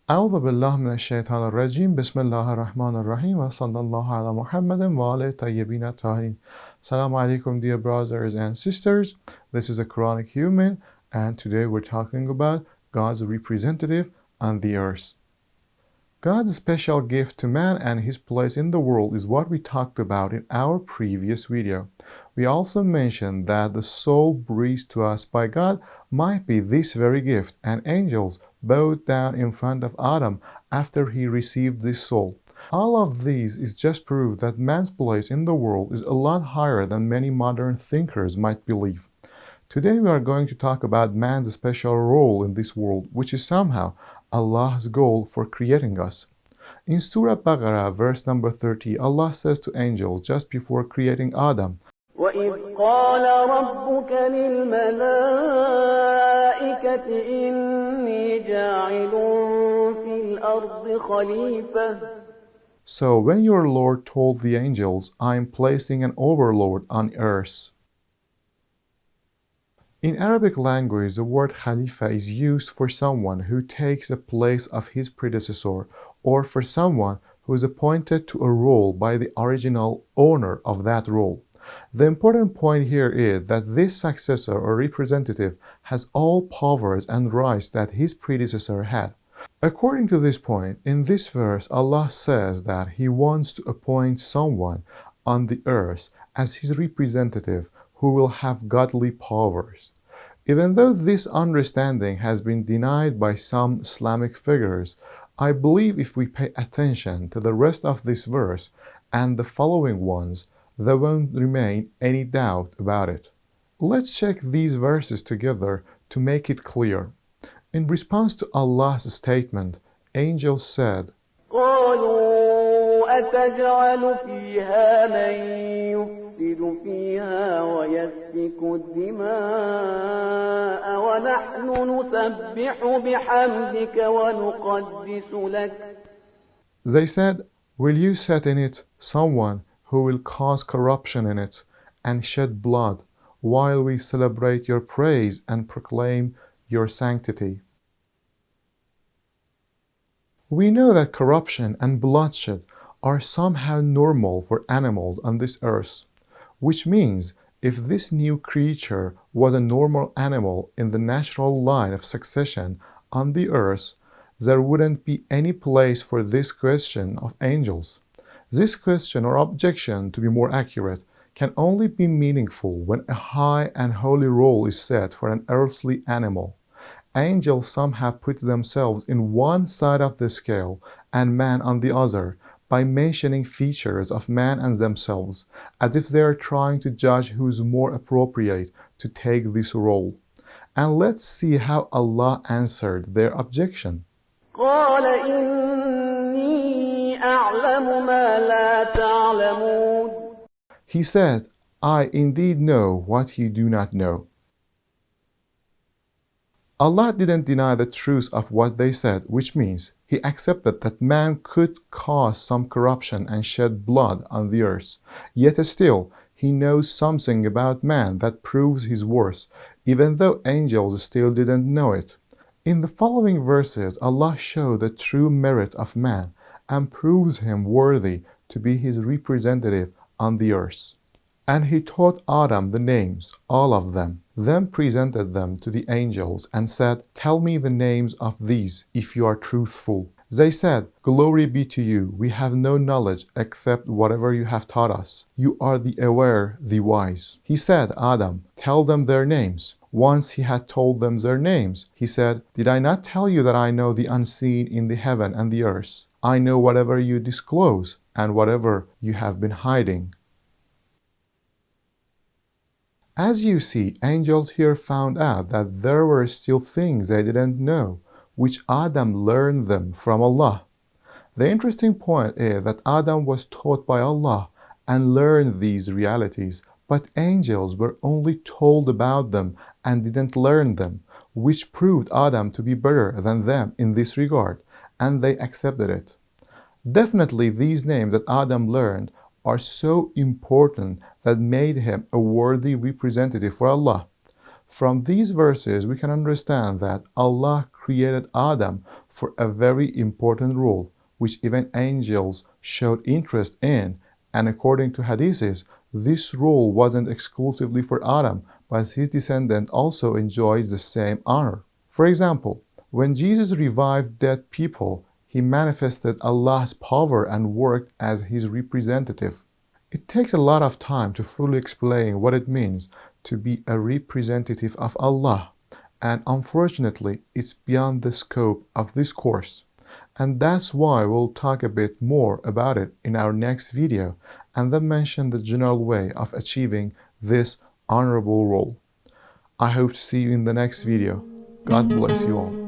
أعوذ بالله من الشيطان الرجيم بسم الله الرحمن الرحيم وصلى الله على محمد وآله الطيبين الطاهرين. Salam Aleykum, dear brothers and sisters. This is a Quranic Human, and today we're talking about God's representative on the earth. God's special gift to man and his place in the world is what we talked about in our previous video. We also mentioned that the soul breathed to us by God might be this very gift, and angels bowed down in front of Adam after he received this soul. All of these is just proof that man's place in the world is a lot higher than many modern thinkers might believe. Today we are going to talk about man's special role in this world, which is somehow Allah's goal for creating us. In Surah Baqarah, verse number 30, Allah says to angels just before creating Adam, وَإِذْ قَالَ رَبُّكَ لِلْمَلَائِكَةِ إِنِّي جَاعِلٌ فِي الْأَرْضِ خَلِيفَةً. So when your Lord told the angels, I am placing an overlord on earth. In Arabic language, the word Khalifa is used for someone who takes the place of his predecessor, or for someone who is appointed to a role by the original owner of that role. The important point here is that this successor or representative has all powers and rights that his predecessor had. According to this point, in this verse, Allah says that He wants to appoint someone on the earth as His representative who will have godly powers. Even though this understanding has been denied by some Islamic figures, I believe if we pay attention to the rest of this verse and the following ones, there won't remain any doubt about it. Let's check these verses together to make it clear. In response to Allah's statement, angels said, قَالُوا أَتَجْعَلُ فِيهَا مَن يُفْسِدُ فِيهَا وَيَسْفِكُ الدِّمَاءَ وَنَحْنُ نُسَبِّحُ بِحَمْدِكَ وَنُقَدِّسُ لَكَ. They said, will you set in it someone who will cause corruption in it and shed blood, while we celebrate your praise and proclaim your sanctity? We know that corruption and bloodshed are somehow normal for animals on this earth, which means if this new creature was a normal animal in the natural line of succession on the earth, there wouldn't be any place for this question of angels. This question or objection, to be more accurate, can only be meaningful when a high and holy role is set for an earthly animal. Angels somehow put themselves in one side of the scale and man on the other by mentioning features of man and themselves, as if they are trying to judge who is more appropriate to take this role. And let's see how Allah answered their objection. قَالَ إِنِّي أَعْلَمُ مَا لَا تَعْلَمُونَ. He said, I indeed know what you do not know. Allah didn't deny the truth of what they said, which means He accepted that man could cause some corruption and shed blood on the earth. Yet still, He knows something about man that proves his worth, even though angels still didn't know it. In the following verses, Allah shows the true merit of man and proves him worthy to be His representative on the earth. And He taught Adam the names, all of them, then presented them to the angels and said, tell me the names of these if you are truthful. They said, glory be to you, we have no knowledge except whatever you have taught us. You are the aware, the wise. He said, Adam, tell them their names. Once he had told them their names, he said, did I not tell you that I know the unseen in the heaven and the earth? I know whatever you disclose and whatever you have been hiding. As you see, angels here found out that there were still things they didn't know, which Adam learned them from Allah. The interesting point is that Adam was taught by Allah and learned these realities, but angels were only told about them and didn't learn them, which proved Adam to be better than them in this regard, and they accepted it. Definitely these names that Adam learned are so important that made him a worthy representative for Allah. From these verses, we can understand that Allah created Adam for a very important role, which even angels showed interest in, and according to hadiths, this role wasn't exclusively for Adam, but his descendant also enjoyed the same honor. For example, when Jesus revived dead people, he manifested Allah's power and worked as his representative. It takes a lot of time to fully explain what it means to be a representative of Allah, and unfortunately, it's beyond the scope of this course. And that's why we'll talk a bit more about it in our next video, and then mention the general way of achieving this honorable role. I hope to see you in the next video. God bless you all.